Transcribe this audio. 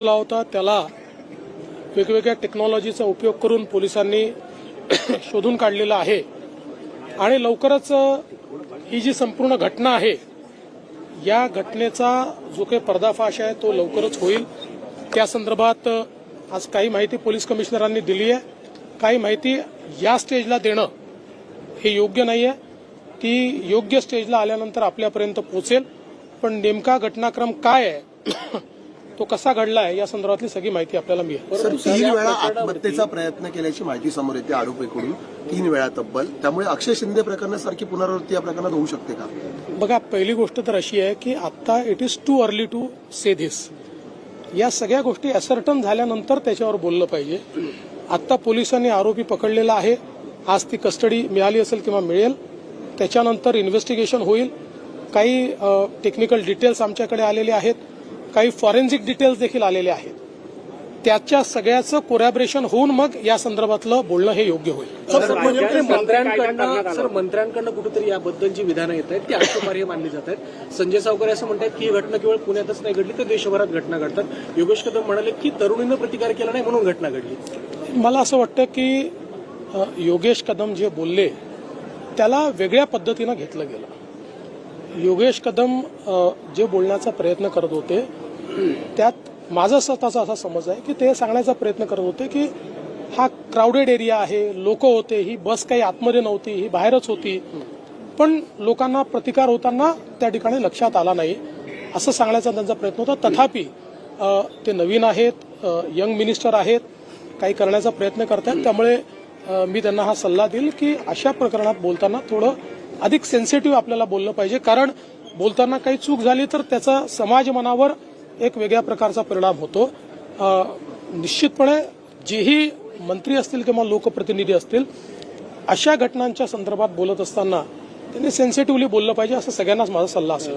होता त्याला वेगवेगळ्या टेक्नॉलॉजीचा उपयोग करून पोलिसांनी शोधून काढलेला आहे आणि लवकरच ही जी संपूर्ण घटना आहे या घटनेचा जो काही पर्दाफाश आहे तो लवकरच होईल। त्या संदर्भात आज काही माहिती पोलीस कमिशनरांनी दिली आहे, काही माहिती या स्टेजला देणं हे योग्य नाही आहे, ती योग्य स्टेजला आल्यानंतर आपल्यापर्यंत पोहोचेल। पण नेमका घटनाक्रम काय आहे तो कसा घडला आहे या संदर्भातली सगळी माहिती आपल्याला मिळेल। सर 3 वेळा आत्महत्येचा प्रयत्न केल्याची माहिती समोर येते आरोपीकडून, 3 वेळा तब्बल। त्यामुळे अक्षय शिंदे प्रकरणासारखी पुनरावृत्ती या प्रकरणात होऊ शकते का? बघा, पहिली गोष्ट तर अशी आहे की आता it is too early to say this. या सगळ्या गोष्टी असर्टन झाल्यानंतर त्याच्यावर बोललं पाहिजे। आता पोलिसांनी आरोपी पकडलेला आहे, आज ती कस्टडी मिळाली असेल किंवा मिळेल, त्याच्यानंतर इन्व्हेस्टिगेशन होईल। काही टेक्निकल डिटेल्स आमच्याकडे आलेले आहेत, काही फॉरेन्सिक डिटेल्स देखील आलेले आहेत, त्याच्या सगळ्याचं कोरॅबरेशन होऊन मग या संदर्भातलं बोलणं हे योग्य होईल। मंत्र्यांकडनं कुठेतरी याबद्दलची विधानं येत आहेत ती आक्षेपार्ह मानली जात आहेत। संजय सावकर असं म्हणतात की ही घटना केवळ पुण्यातच नाही घडली तर देशभरात घटना घडतात। योगेश कदम म्हणाले की तरुणीनं प्रतिकार केला नाही म्हणून घटना घडली। मला असं वाटतं की योगेश कदम जे बोलले त्याला वेगळ्या पद्धतीनं घेतलं गेलं। योगेश कदम जे बोलण्याचा प्रयत्न करत होते त्यात माझा स्वतःचा असा समज आहे की ते सांगण्याचा प्रयत्न करत होते की हा क्राउडेड एरिया आहे, लोक होते, ही बस काही आतमध्ये नव्हती, ही बाहेरच होती, पण लोकांना प्रतिकार होताना त्या ठिकाणी लक्षात आला नाही असं सांगण्याचा त्यांचा प्रयत्न होता। तथापि ते नवीन आहेत, यंग मिनिस्टर आहेत, काही करण्याचा प्रयत्न करतात, त्यामुळे मी त्यांना हा सल्ला देईल की अशा प्रकरणात बोलताना थोडं अधिक सेन्सिटिव्ह आपल्याला बोललं पाहिजे, कारण बोलताना काही चूक झाली तर त्याचा समाज मनावर एक वेगळ्या प्रकारचा परिणाम होतो। निश्चितपणे जेही मंत्री असतील किंवा लोकप्रतिनिधी असतील अशा घटनांच्या संदर्भात बोलत असताना त्यांनी सेन्सिटिव्हली बोललं पाहिजे असं सगळ्यांनाच माझा सल्ला असेल।